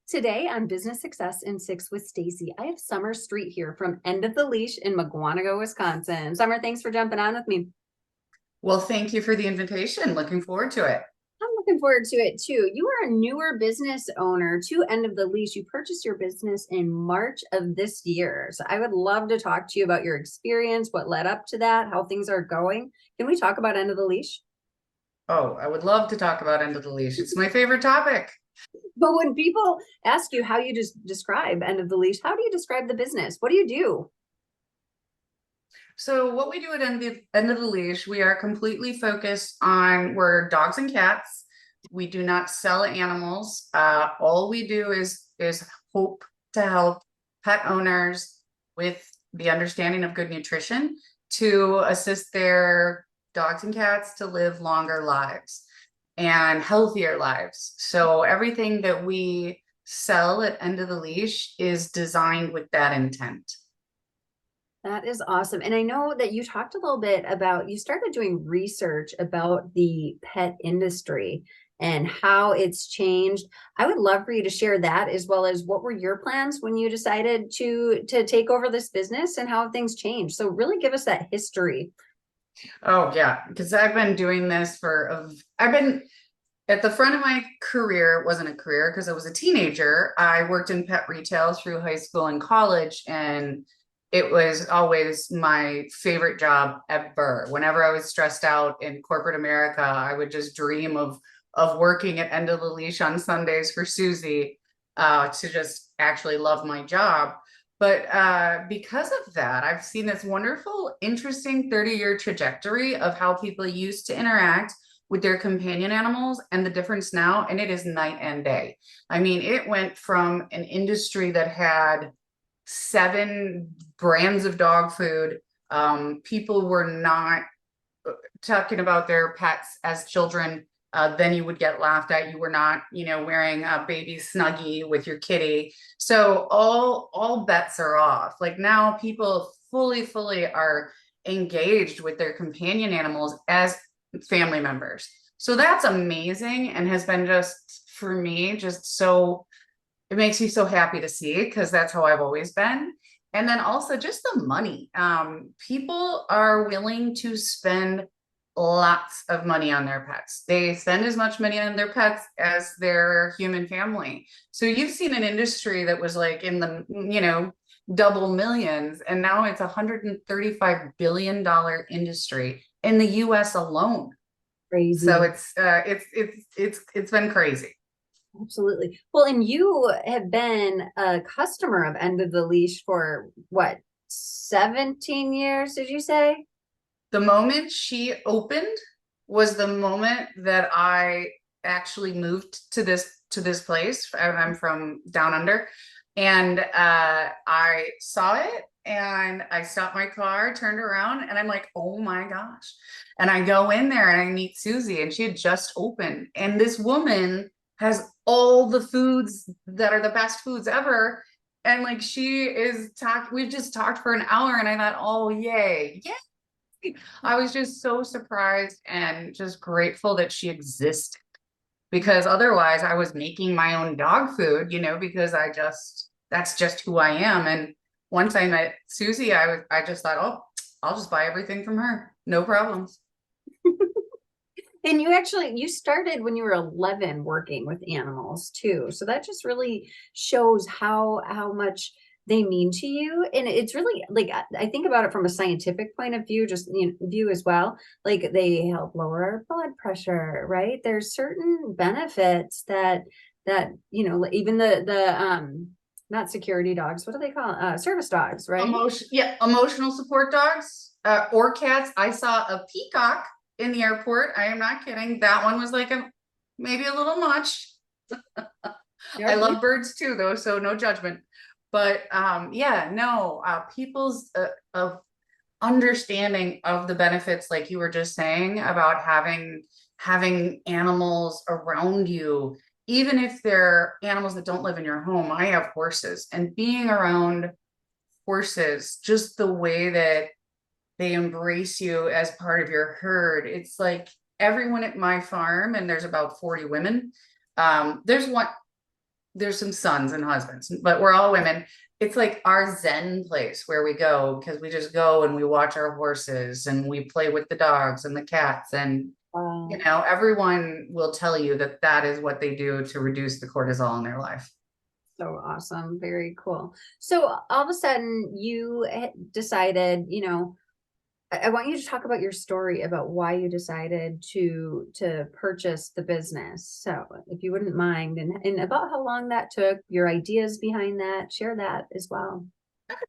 Today on Business Success in Six with Stacie, I have Summer Street here from End of the Leash in Mukwonago, Wisconsin. Summer, thanks for jumping on with me. Well, thank you for the invitation. Looking forward to it. I'm looking forward to it too. You are a newer business owner to End of the Leash. You purchased your business in March of this year. So I would love to talk to you about your experience, what led up to that, how things are going. Can we talk about End of the Leash? Oh, I would love to talk about End of the Leash. It's my favorite topic. But when people ask you how you just describe End of the Leash, how do you describe the business? What do you do? So what we do at End of the Leash, we are completely focused on, we're dogs and cats. We do not sell animals. All we do is hope to help pet owners with the understanding of good nutrition to assist their dogs and cats to live longer lives and healthier lives. So everything that we sell at End of the Leash is designed with that intent. That is awesome. And I know that you talked a little bit about, you started doing research about the pet industry and how it's changed. I would love for you to share that, as well as what were your plans when you decided to take over this business and how things changed. So really give us that history. Oh yeah, because I've been doing this I've been at the front of my career. It wasn't a career because I was a teenager. I worked in pet retail through high school and college, and it was always my favorite job ever. Whenever I was stressed out in corporate America, I would just dream of working at End of the Leash on Sundays for Susie, to just actually love my job. But because of that, I've seen this wonderful, interesting 30-year trajectory of how people used to interact with their companion animals and the difference now, and it is night and day. I mean, it went from an industry that had 7 brands of dog food. People were not talking about their pets as children. Then you would get laughed at. You were not, wearing a baby Snuggie with your kitty. So all bets are off. Like now people fully are engaged with their companion animals as family members. So that's amazing, and has been just, for me, just so, it makes me so happy to see, because that's how I've always been. And then also just the money. People are willing to spend lots of money on their pets. They spend as much money on their pets as their human family. So you've seen an industry that was like in the, double millions, and now it's $135 billion industry in the US alone. So Crazy. it's been crazy. Absolutely. Well, and you have been a customer of End of the Leash for what, 17 years, did you say? The moment she opened was the moment that I actually moved to this place. I'm from down under, and I saw it, and I stopped my car, turned around, and I'm like, oh my gosh. And I go in there and I meet Susie, and she had just opened. And this woman has all the foods that are the best foods ever. And like we've just talked for an hour, and I thought, oh yay, yay. I was just so surprised and just grateful that she existed, because otherwise I was making my own dog food, because that's just who I am. And once I met Susie, I just thought, oh, I'll just buy everything from her. No problems. And you started when you were 11 working with animals too. So that just really shows how much they mean to you. And it's really like, I think about it from a scientific point of view, just view as well. Like they help lower our blood pressure, right? There's certain benefits that even the not security dogs, what do they call service dogs, right? Emotional support dogs, or cats. I saw a peacock in the airport. I am not kidding. That one was like maybe a little much. I They're love birds too, though, so no judgment. But yeah, no, people's of understanding of the benefits, like you were just saying, about having animals around you, even if they're animals that don't live in your home. I have horses, and being around horses, just the way that they embrace you as part of your herd. It's like everyone at my farm, and there's about 40 women. There's there's some sons and husbands, but we're all women. It's like our Zen place where we go because we just go and we watch our horses and we play with the dogs and the cats. And, Wow. everyone will tell you that that is what they do to reduce the cortisol in their life. So awesome. Very cool. So all of a sudden you decided, I want you to talk about your story about why you decided to purchase the business. So if you wouldn't mind, and about how long that took, your ideas behind that, share that as well.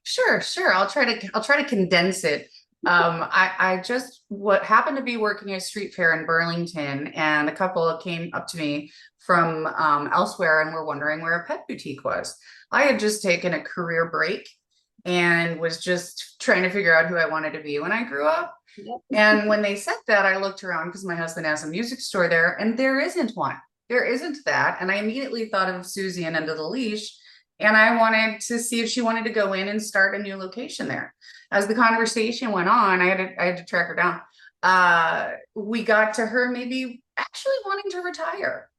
Sure, sure. I'll try to condense it. I just what happened to be working at a street fair in Burlington, and a couple came up to me from elsewhere and were wondering where a pet boutique was. I had just taken a career break and was just trying to figure out who I wanted to be when I grew up. Yep. And when they said that, I looked around because my husband has a music store there, and there isn't one. There isn't that. And I immediately thought of Susie and Under the Leash. And I wanted to see if she wanted to go in and start a new location there. As the conversation went on, I had to track her down. We got to her maybe actually wanting to retire,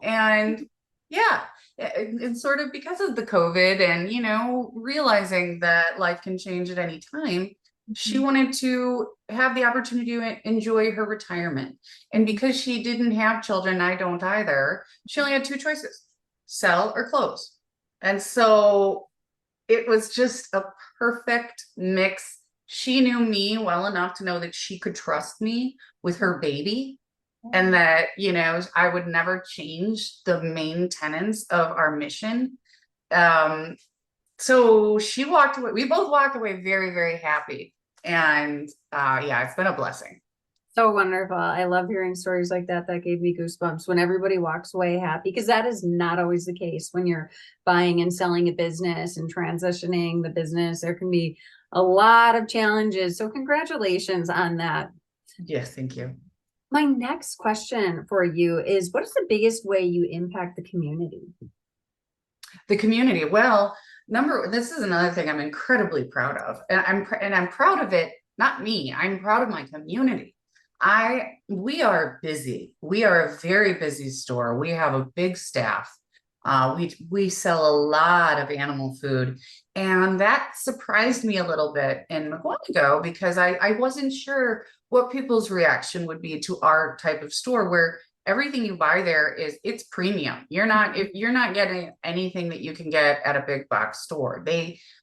and yeah, and sort of because of the COVID and, realizing that life can change at any time, she wanted to have the opportunity to enjoy her retirement. And because she didn't have children, I don't either, she only had two choices: sell or close. And so it was just a perfect mix. She knew me well enough to know that she could trust me with her baby, and that, I would never change the main tenets of our mission. So she walked away. We both walked away very, very happy. And yeah, it's been a blessing. So wonderful. I love hearing stories like that. That gave me goosebumps when everybody walks away happy, because that is not always the case when you're buying and selling a business and transitioning the business. There can be a lot of challenges. So congratulations on that. Yes, thank you. My next question for you is, what is the biggest way you impact the community? The community. Well, this is another thing I'm incredibly proud of. And I'm proud of it, not me. I'm proud of my community. We are busy. We are a very busy store. We have a big staff. We sell a lot of animal food, and that surprised me a little bit in McGuanago because I wasn't sure what people's reaction would be to our type of store, where everything you buy there it's premium. You're not getting anything that you can get at a big box store.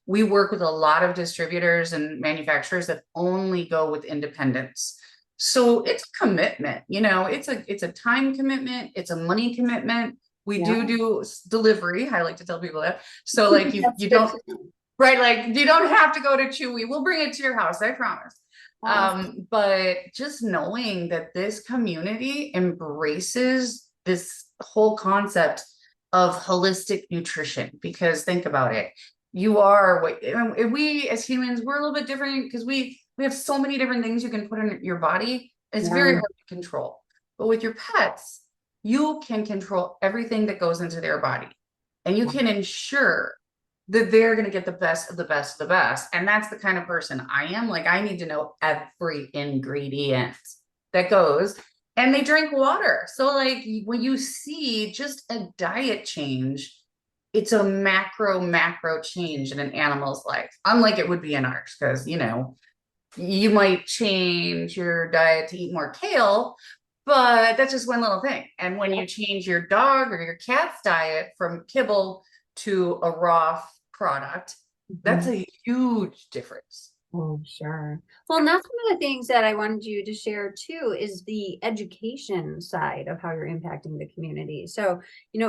We work with a lot of distributors and manufacturers that only go with independents. So it's a commitment, it's a time commitment. It's a money commitment. We Yeah. do delivery. I like to tell people that. So like That's you good don't, to know. right. Like you don't have to go to Chewy. We'll bring it to your house. I promise. Awesome. But just knowing that this community embraces this whole concept of holistic nutrition, because think about it. You are what we as humans, we're a little bit different because we have so many different things you can put in your body. It's very Yeah. hard to control. But with your pets, you can control everything that goes into their body, and you can ensure that they're going to get the best of the best of the best. And that's the kind of person I am. Like, I need to know every ingredient that goes, and they drink water. So like when you see just a diet change, it's a macro change in an animal's life, unlike it would be in ours. Because, you might change your diet to eat more kale, but that's just one little thing. And when you change your dog or your cat's diet from kibble to a raw product, that's a huge difference. Oh, sure. Well, and that's one of the things that I wanted you to share too, is the education side of how you're impacting the community. So,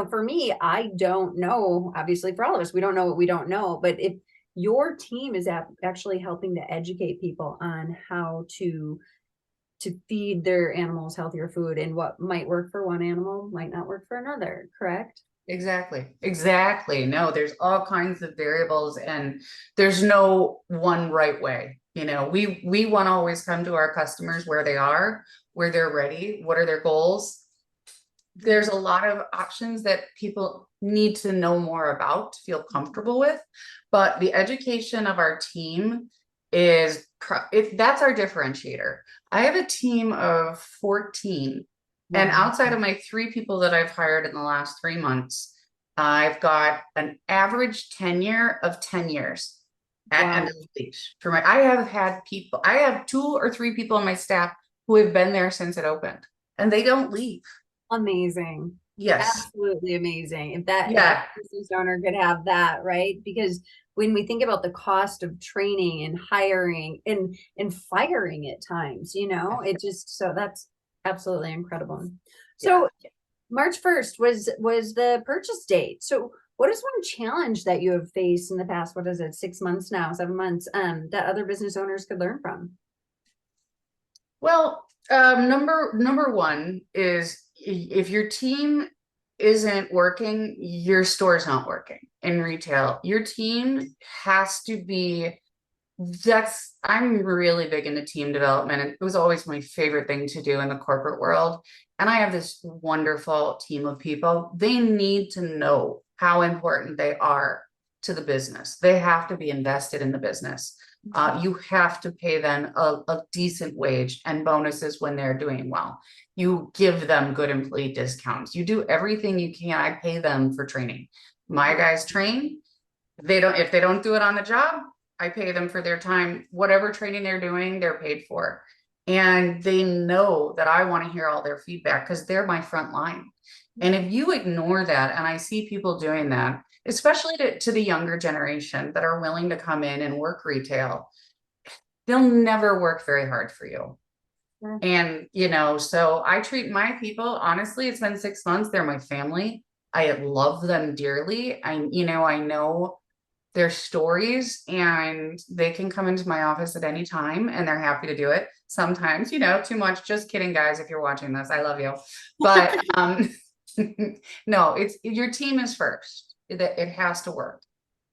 for me, I don't know, obviously for all of us, we don't know what we don't know, but if your team is actually helping to educate people on how to feed their animals healthier food, and what might work for one animal might not work for another, correct? Exactly. No, there's all kinds of variables, and there's no one right way. We want to always come to our customers where they are, where they're ready, what are their goals. There's a lot of options that people need to know more about to feel comfortable with, but the education of our team is that's our differentiator. I have a team of 14. And Wow. outside of my 3 people that I've hired in the last 3 months, I've got an average tenure of 10 years at Wow. end of leash for my, I have 2 or 3 people on my staff who have been there since it opened and they don't leave. Amazing. Yes. Absolutely amazing. If every Yeah. business owner could have that, right? Because when we think about the cost of training and hiring and firing at times, it just so that's absolutely incredible. Yeah. So March 1st was the purchase date. So what is one challenge that you have faced in the past, what is it, 6 months now, 7 months, that other business owners could learn from? Well, number one is if your team isn't working, your store's not working in retail. Your team has to be, I'm really big into team development. And it was always my favorite thing to do in the corporate world. And I have this wonderful team of people. They need to know how important they are to the business. They have to be invested in the business. You have to pay them a decent wage and bonuses when they're doing well. You give them good employee discounts. You do everything you can. I pay them for training. My guys train. If they don't do it on the job, I pay them for their time. Whatever training they're doing, they're paid for. And they know that I want to hear all their feedback because they're my front line. And if you ignore that, and I see people doing that, especially to the younger generation that are willing to come in and work retail, they'll never work very hard for you. Sure. And, so I treat my people, honestly, it's been 6 months. They're my family. I love them dearly. I know their stories and they can come into my office at any time and they're happy to do it. Sometimes, too much. Just kidding, guys. If you're watching this, I love you. But no, it's your team is first. It has to work.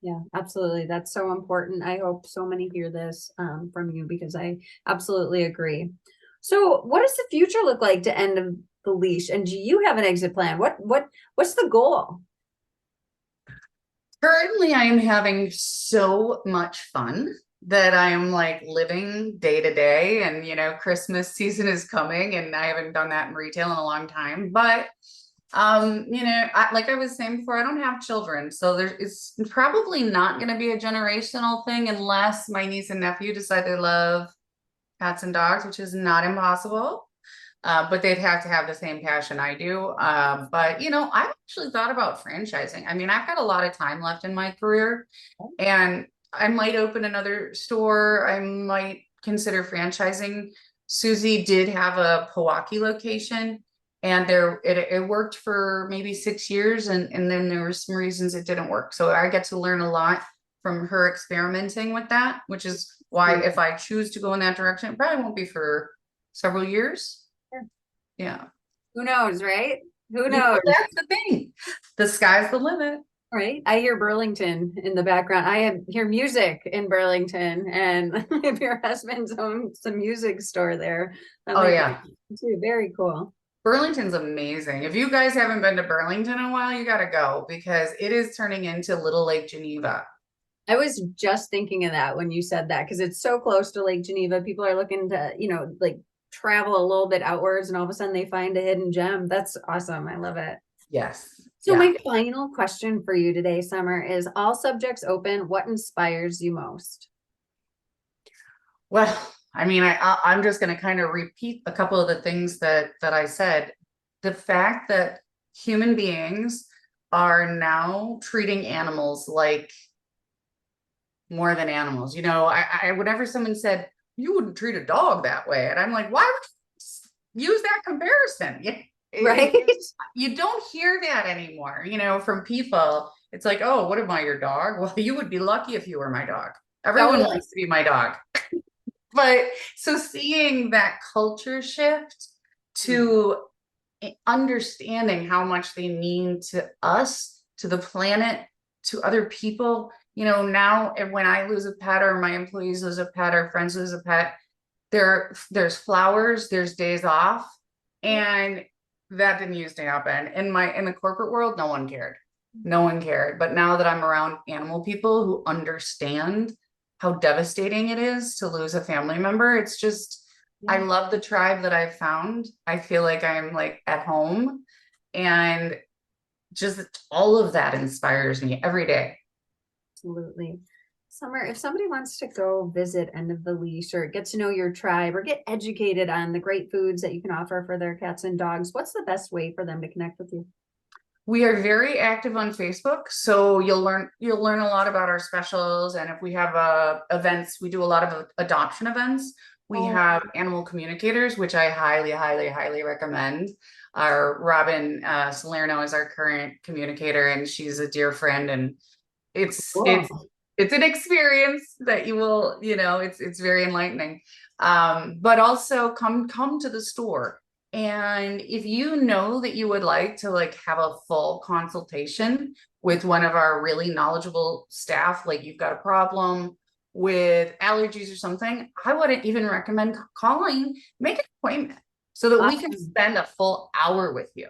Yeah, absolutely. That's so important. I hope so many hear this from you because I absolutely agree. So, what does the future look like to end of the leash? And do you have an exit plan? What's the goal? Currently, I am having so much fun that I am like living day to day. And, Christmas season is coming and I haven't done that in retail in a long time. But, like I was saying before, I don't have children. So it's probably not going to be a generational thing unless my niece and nephew decide they love cats and dogs, which is not impossible. But they'd have to have the same passion I do. But I've actually thought about franchising. I mean, I've got a lot of time left in my career, and I might open another store. I might consider franchising. Susie did have a Milwaukee location, and it worked for maybe 6 years, and then there were some reasons it didn't work. So I get to learn a lot from her experimenting with that, which is why if I choose to go in that direction, it probably won't be for several years. Yeah. Who knows, right? Who knows? That's the thing. The sky's the limit. Right. I hear Burlington in the background. Hear music in Burlington, and if your husband's owns a music store there, that Oh might yeah. be too. Very cool. Burlington's amazing. If you guys haven't been to Burlington in a while, you got to go because it is turning into Little Lake Geneva. I was just thinking of that when you said that because it's so close to Lake Geneva. People are looking to, like travel a little bit outwards and all of a sudden they find a hidden gem. That's awesome. I love it. Yes. So Yeah. my final question for you today, Summer, is all subjects open. What inspires you most? Well, I mean, I'm just going to kind of repeat a couple of the things that I said. The fact that human beings are now treating animals like more than animals. Whenever someone said you wouldn't treat a dog that way, and I'm like, why would you use that comparison? Right? You don't hear that anymore, from people. It's like, oh, what am I, your dog? Well, you would be lucky if you were my dog. Everyone wants to be my dog. But so seeing that culture shift to understanding how much they mean to us, to the planet, to other people, now when I lose a pet or my employees lose a pet or friends lose a pet, there's flowers, there's days off, and that didn't used to happen. In the corporate world, no one cared. No one cared. But now that I'm around animal people who understand how devastating it is to lose a family member, it's just, I love the tribe that I've found. I feel like I'm like at home, and just all of that inspires me every day. Absolutely. Summer, if somebody wants to go visit End of the Leash or get to know your tribe or get educated on the great foods that you can offer for their cats and dogs, what's the best way for them to connect with you? We are very active on Facebook, so you'll learn a lot about our specials. And if we have events, we do a lot of adoption events. We Oh, have animal communicators, which I highly, highly, highly recommend. Our Robin Salerno is our current communicator, and she's a dear friend. And it's it's cool. it's an experience that you will, it's very enlightening. But also come to the store. And if you know that you would like to like have a full consultation with one of our really knowledgeable staff, like you've got a problem with allergies or something, I wouldn't even recommend calling, make an appointment so that we can Awesome. spend a full hour with you,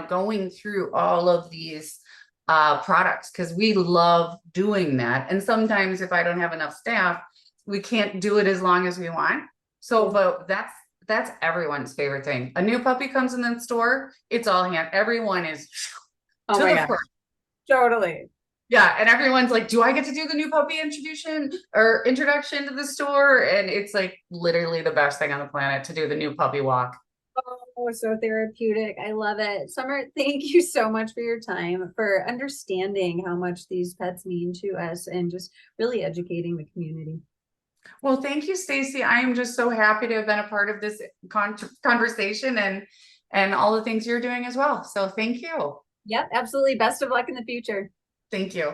going through all of these products, because we love doing that. And sometimes if I don't have enough staff, we can't do it as long as we want. So, but that's everyone's favorite thing. A new puppy comes in the store, it's all hand. Everyone is Oh to my the God. front. Totally. Yeah, and everyone's like, "Do I get to do the new puppy introduction to the store?" And it's like literally the best thing on the planet to do the new puppy walk. Oh, so therapeutic. I love it. Summer, thank you so much for your time, for understanding how much these pets mean to us and just really educating the community. Well, thank you, Stacie. I am just so happy to have been a part of this conversation and all the things you're doing as well. So thank you. Yep, absolutely. Best of luck in the future. Thank you.